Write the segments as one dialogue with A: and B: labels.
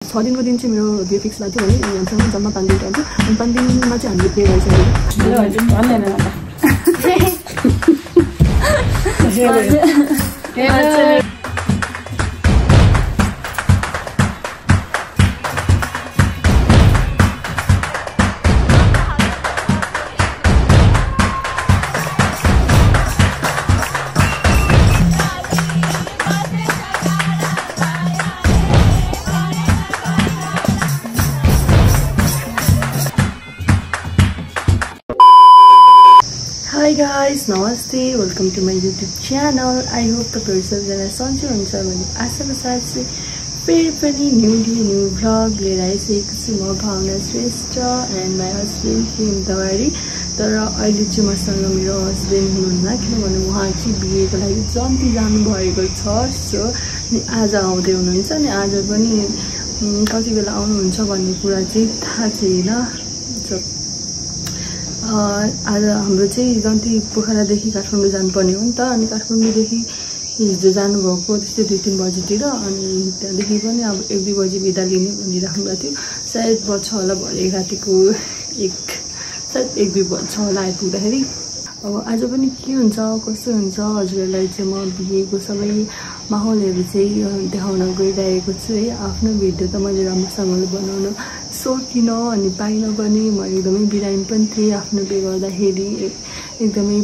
A: 6 दिनको दिन चाहिँ मेरो बिहे फिक्स भएको थियो भने हामीसँग जम्मा 5 दिन टाइम थियो अनि 5 दिनमा चाहिँ हामीले पे गरिसकेको Hi guys, namaste, welcome to my YouTube channel. I hope तपाईहरु सबैजना सन्चै हुनुहुन्छ भने आशाको साथ चाहिँ फेरि पनि न्यू भ्लग लिएर आइसकेको छु म भावना श्रेष्ठ एन्ड माई हस्बेन्ड हिम दवारी। तर अहिले चाहिँ मसँग मेरो हस्बेन्ड हुनुहुन्न किनभने उहाँ चाहिँ बिहेको लागि जम्ती जानुभएको छ। सो आज आउँदै हुनुहुन्छ अनि आज पनि कति बेला आउनुहुन्छ भन्ने कुरा चाहिँ थाहा छैन। आज हाम्रो चाहिँ जन्ती पोखरादेखि काठमाडौँ जानुपर्ने हो नि त अनि काठमाडौँदेखि हिजो जानुभएको त्यस्तै 2-3 बजीतिर अनि त्यहाँदेखि पनि अब 1-2 बजी बिदा लिने भनिराख्नु भएको थियो। सायद बज्छ होला भरे रातिको 1-2 बज्छ होला आइपुग्दाखेरि। अब आज पनि के हुन्छ कस्तो हुन्छ हजुरहरूलाई चाहिँ म बिहेको सबै माहौलहरू चाहिँ देखाउन गइरहेको छु है। आफ्नो भिडियो त मैले राम्रोसँगले बनाउन सकिनँ अनि पाइनँ पनि। म एकदमै बिरामी पनि थिएँ आफ्नो बिहे गर्दाखेरि एकदमै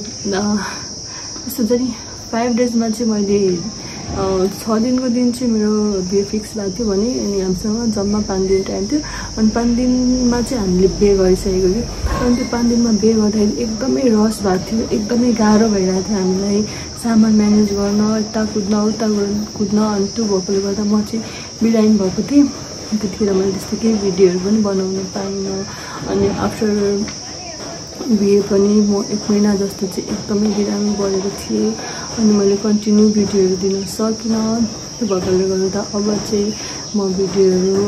A: यस्तो चाहिँ 5 डेजमा चाहिँ मैले 6 दिनको दिन चाहिँ मेरो बिहे फिक्स भएको थियो भने अनि हामीसँग जम्मा 5 दिन टाइम थियो अनि 5 दिनमा चाहिँ हामीले बिहे गरिसकेको थियो। अनि त्यो 5 दिनमा बिहे गर्दाखेरि एकदमै रस भएको थियो, एकदमै गाह्रो भइरहेको थियो हामीलाई सामान म्यानेज गर्न, यता कुद्न उता कुद्न। अनि त्यो भएकोले गर्दा म चाहिँ बिरामी भएको थिएँ। त्यतिखेर मैले त्यस्तो केही भिडियोहरू पनि बनाउन पाइनँ। अनि आफ्टर बिहे पनि म 1 महिना जस्तो चाहिँ एकदमै बिरामी परेको थिएँ अनि मैले कन्टिन्यू भिडियोहरू दिन सकिनँ। त्यो भएकोले गर्दा अब चाहिँ म भिडियोहरू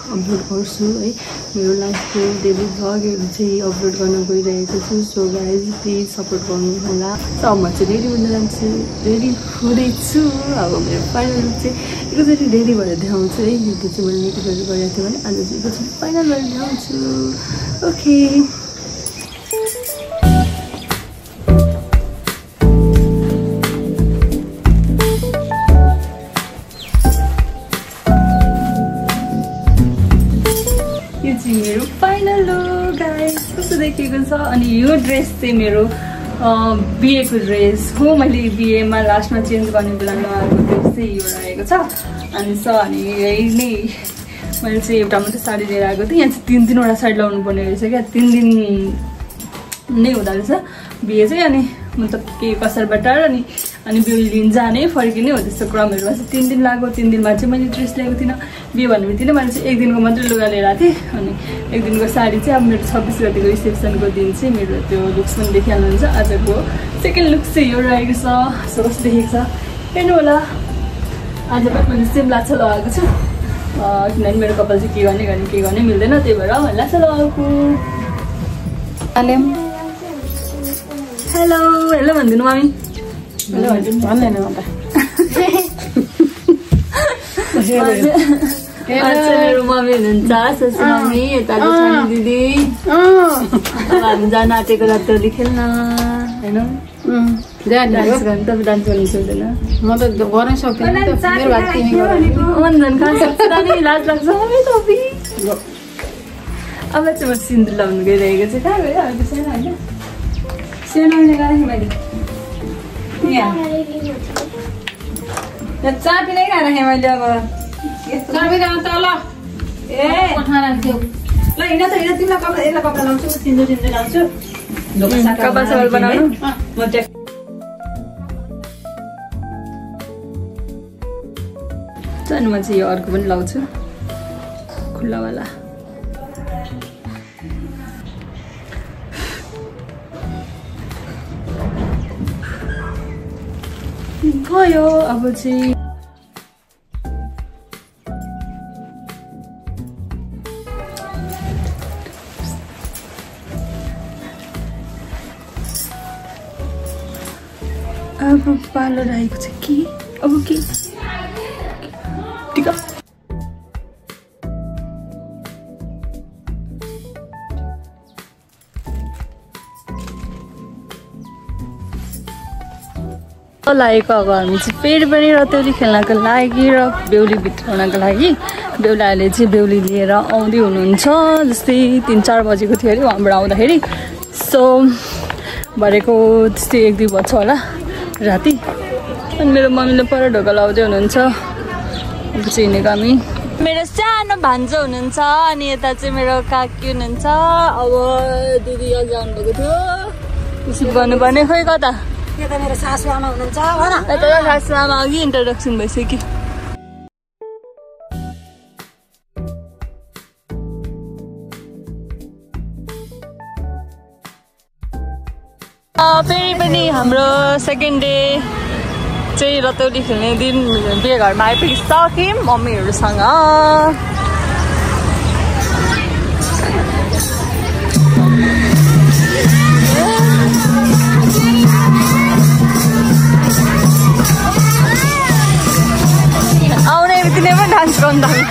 A: अपलोड गर्छु है। मेरो लाइफको डेली भ्लगहरू चाहिँ अपलोड गर्न गइरहेको छु। सो गाइज प्लिज सपोर्ट गर्नु होला। अब म चाहिँ रेडी हुन जान्छु, रेडी हुँदैछु। अब मेरो फाइनल लुक चाहिँ एकचोटि रेडी भएर देखाउँछु है। हिजो चाहिँ मैले मेकअपहरू गरेको थिएँ भने आज चाहिँ एकचोटि फाइनल भएर देखाउँछु। ओके मेरो फाइनल लुक गाइस कस्तो देखिएको छ। अनि यो ड्रेस चाहिँ मेरो बिहेको ड्रेस हो। मैले बिहेमा लास्टमा चेन्ज गर्ने बेला लगाएको ड्रेस चाहिँ यो रहेको छ। अनि अनि यही नै मैले चाहिँ एउटा मात्रै साडी लिएर आएको थिएँ। यहाँ चाहिँ 3-3वटा साडी लगाउनु पर्ने रहेछ क्या। 3 दिन नै हुँदो रहेछ बिहे चाहिँ। अनि मतलब के कसार बटार अनि बिहे लिन जाने फर्किने हो त्यस्तो क्रमहरूमा चाहिँ 3 दिन लाग्यो। 3 दिनमा चाहिँ मैले ड्रेस ल्याएको थिइनँ। बिहे भन्ने बित्तिकै मैले चाहिँ 1 दिनको मात्रै लुगा लिएर आएको थिएँ। अनि 1 दिनको साडी चाहिँ अब मेरो 26 गतिको रिसेप्सनको दिन चाहिँ मेरो त्यो लुक्स पनि देखिहाल्नुहुन्छ। आजको सेकेन्ड लुक चाहिँ यो रहेको छ। सो कस्तो देखेको छ हेर्नु होला। आज पनि सेम लाछा लगाएको छु किनभने मेरो कपाल चाहिँ के गर्ने मिल्दैन, त्यही भएर लाछा लगाएको। हेलो हेलो भनिदिनु मामी। हेलो भन्दैन मेरो मम्मी हुनुहुन्छ, ससु मम्मी यता दिदी। हामी जान आँटेको रातोली खेल्न होइन डान्स गर्नु। तपाईँ डान्स गर्नु सक्दैन? म त गर्न सक्दिनँ। लाज लाग्छ मम्मी तपाईँ। अब चाहिँ म सिन्दुर लाउनु गइरहेको छु। कहाँ गयो अर्को सानो होइन सानो आउने गएको मैले यहाँ चापी नै राखेँ मैले। अब तल ए ल हिँड त हिँड। तिमीलाई कपडा यसलाई कपडा लाउँछु म सिन्दुर लाउँछु। कपाल सवाल बनाउनु म अनि म चाहिँ यो अर्को पनि लाउँछु खुल्लावाला। भयो अब चाहिँ अब पालो रहेको छ कि अब के टिका लागेको अब हामी चाहिँ फेरि पनि रतौली खेल्नको लागि र बेहुली भित्राउनको लागि बेहुलाहरूले चाहिँ बेहुली लिएर आउँदै हुनुहुन्छ। जस्तै 3-4 बजेको थियो अरे उहाँबाट आउँदाखेरि। सो भरेको त्यस्तै 1-2 बज्छ होला राति। अनि मेरो मम्मीले पर ढोका लाउँदै हुनुहुन्छ। अब चाहिँ हिँडेको हामी। मेरो सानो भान्जो हुनुहुन्छ अनि यता चाहिँ मेरो काकी हुनुहुन्छ। अब दिदी अघि आउनुभएको थियो रिसिभ गर्नुपर्ने। खोइ कता
B: यता मेरो सासुआमा हुनुहुन्छ हो न।
A: यता सासुआमा अघि इन्ट्रोडक्सन भइसक्यो। फेरि पनि हाम्रो सेकेन्ड डे चाहिँ रतौली खेल्ने दिन बिहे घरमा आइपुगिसक्यौँ मम्मीहरूसँग। आउने बित्तिकै पनि डान्स गर्नु थाल्यो।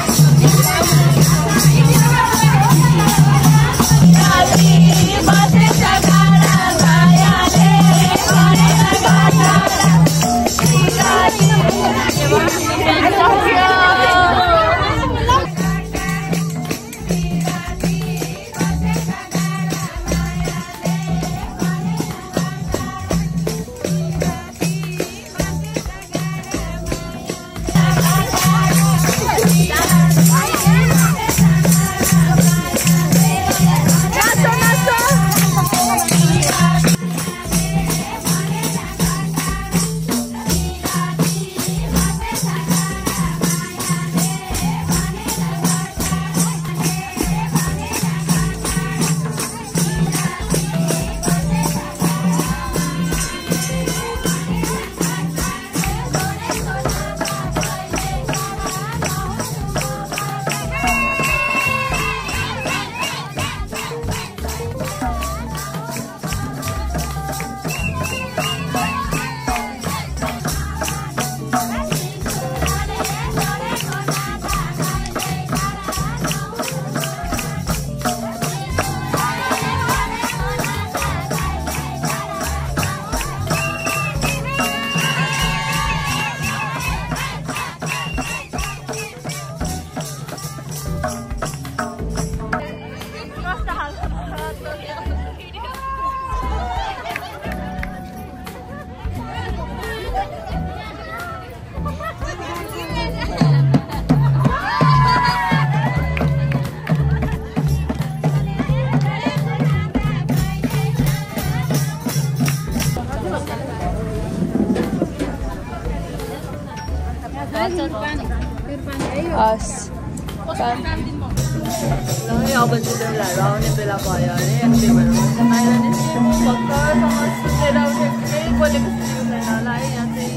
A: अब चाहिँ बेहुलाहरू आउने बेला भयो अरे। अनि त्यही भएर बाहिर निस्क्यौँ। भर्खरसम्म सुतेर उठेको केही बोलेको सुन्दैन होला है। यहाँ चाहिँ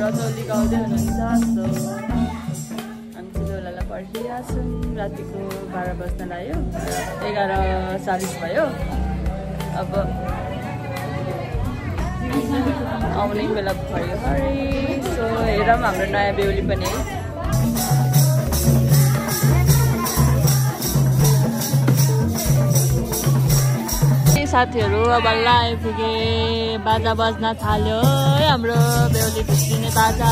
A: रतौली गाउँदै हुनुहुन्छ। सो हामी चाहिँ बेहुलालाई पर्खिरहेको छौँ। रातिको 12 बज्न लाग्यो, 11:40 भयो। अब आउने बेला भयो अरे। सो हेरौँ हाम्रो नयाँ बेहुली पनि है। साथीहरू अब बल्ल आइपुगे। बाजा बज्न थाल्यो है हाम्रो बेहुली भित्रिने बाजा।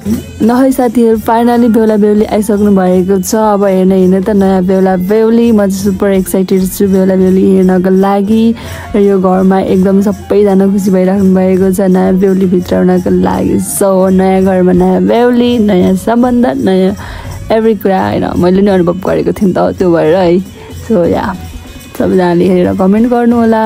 A: है साथीहरू, फाइनली बेहुला बेहुली आइसक्नु भएको छ। अब हेर्न त नयाँ बेहुला बेहुली। म चाहिँ सुपर एक्साइटेड छु बेहुला बेहुली हेर्नको लागि। र यो घरमा एकदम सबैजना खुसी भइराख्नु भएको छ नयाँ बेहुली भित्र आउनको लागि। सो नयाँ घरमा नयाँ बेहुली, नयाँ सम्बन्ध, नयाँ एभ्री कुरा होइन, मैले नै अनुभव गरेको थिएँ नि त, त्यो भएर है। सो या सबैजनाले हेरेर कमेन्ट गर्नु होला।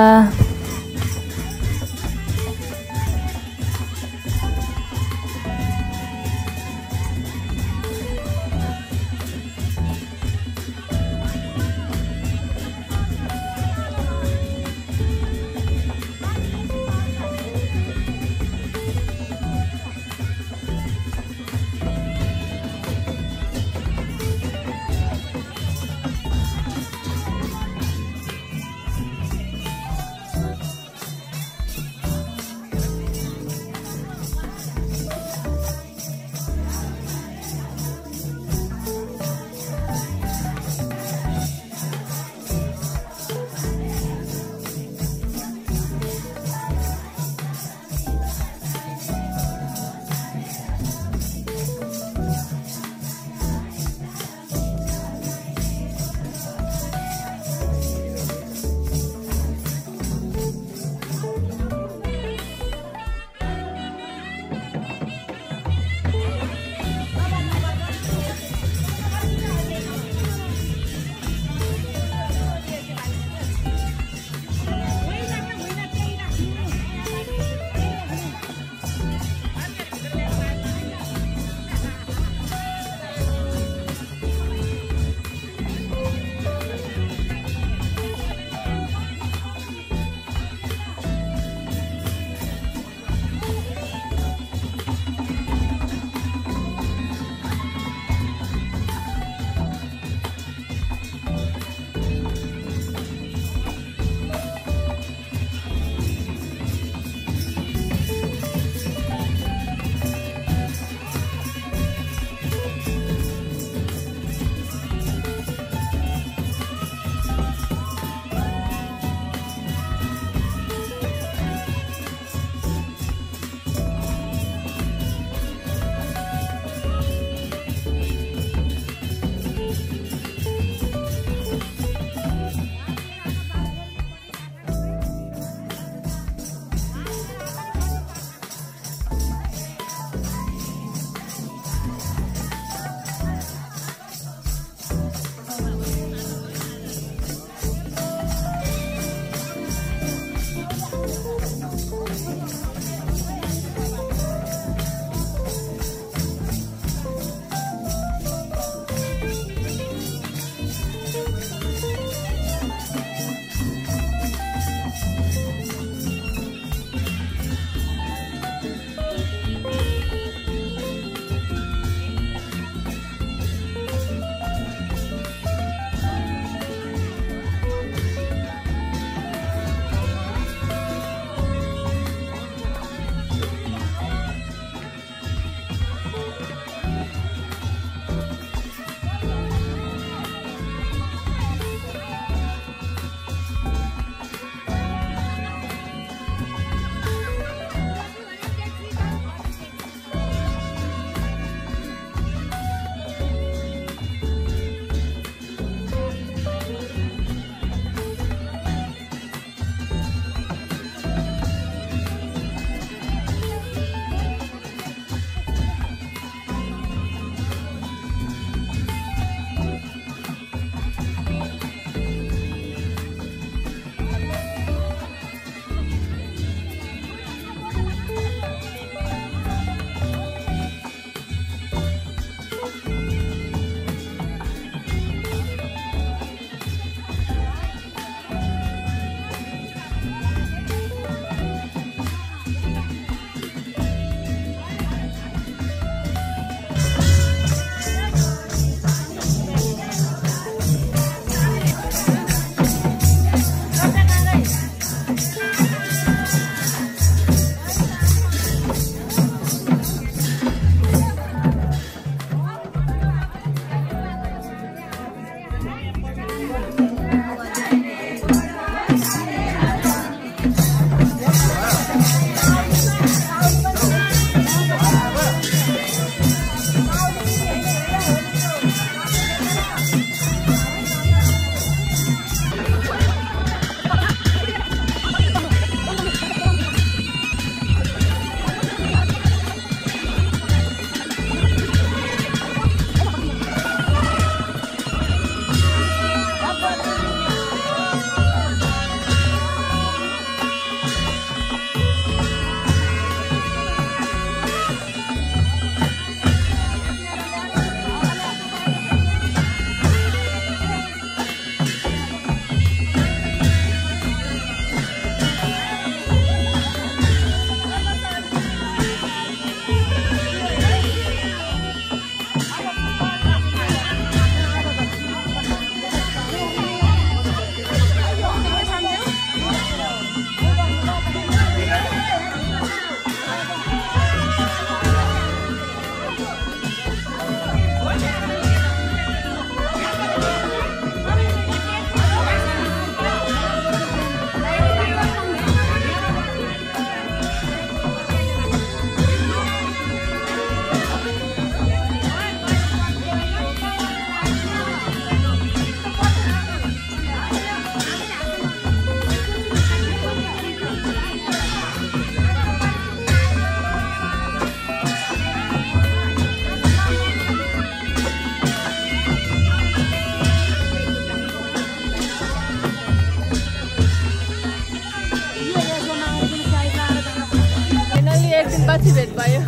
A: पछि भेट भयो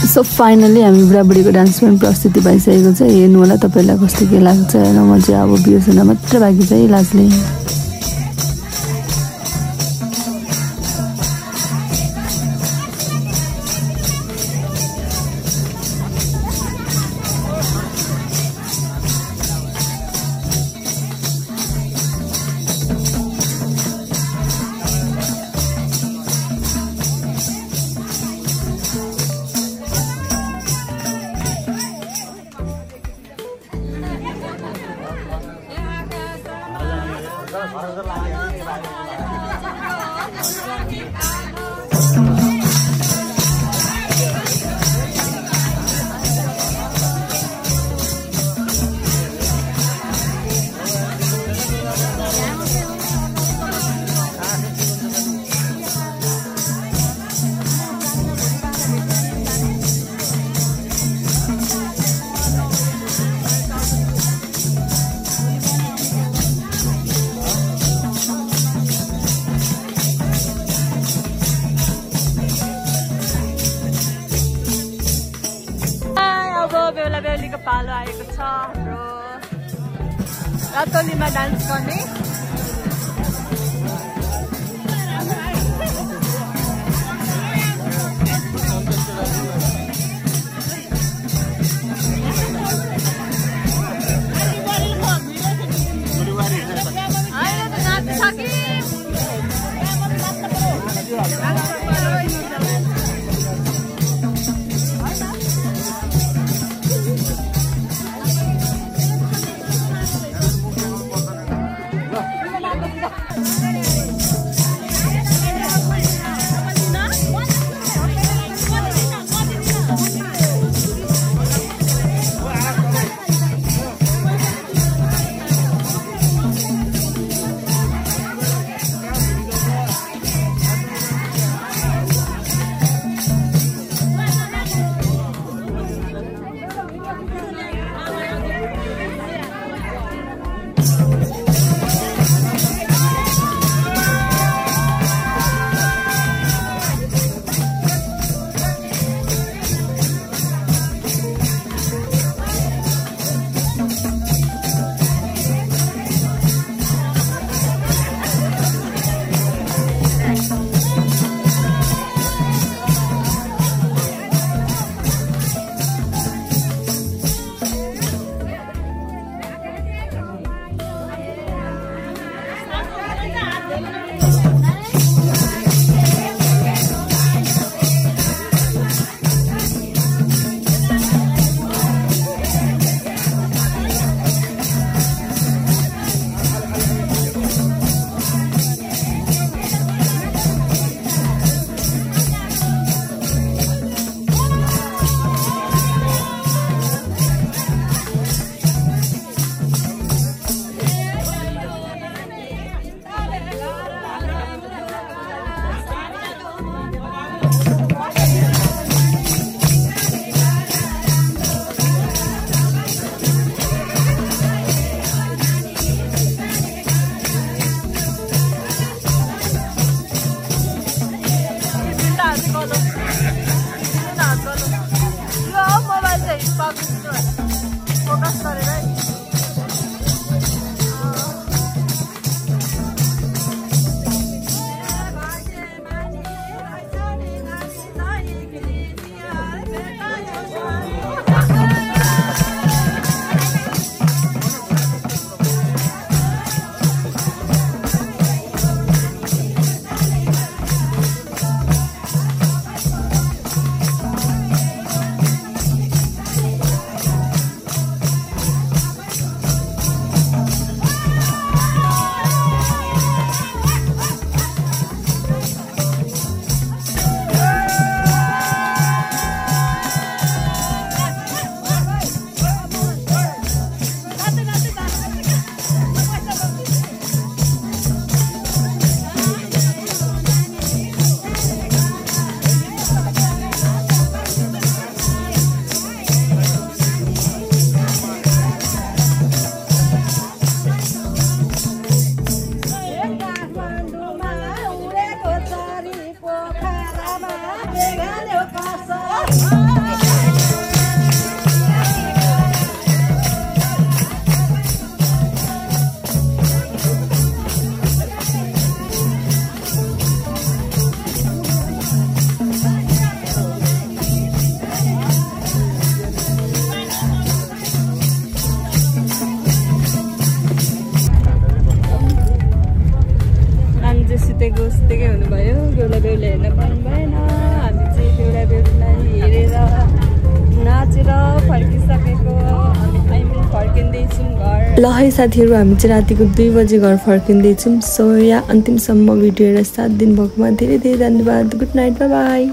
A: सो फाइनली हामी बुढाबुढीको डान्स पनि प्रस्तुति भइसकेको छ हेर्नु होला तपाईँलाई कस्तो के लाग्छ होइन म चाहिँ अब बियो सुन्न मात्र बाँकी छ है लाजले बेहुलीको पालो आएको छ हाम्रो रातोलीमा डान्स गर्ने बेहुलीहरूले हेर्न पाउनु भएन। हामी चाहिँ बेहुला बेहुलीलाई हेरेर नाचेर फर्किसकेको फर्किँदैछौँ घर। ल है साथीहरू, हामी चाहिँ रातिको 2 बजे घर फर्किँदैछौँ। सो या अन्तिमसम्म भिडियो हेरेर साथ दिनुभएकोमा धेरै धेरै धन्यवाद। Good night, by by.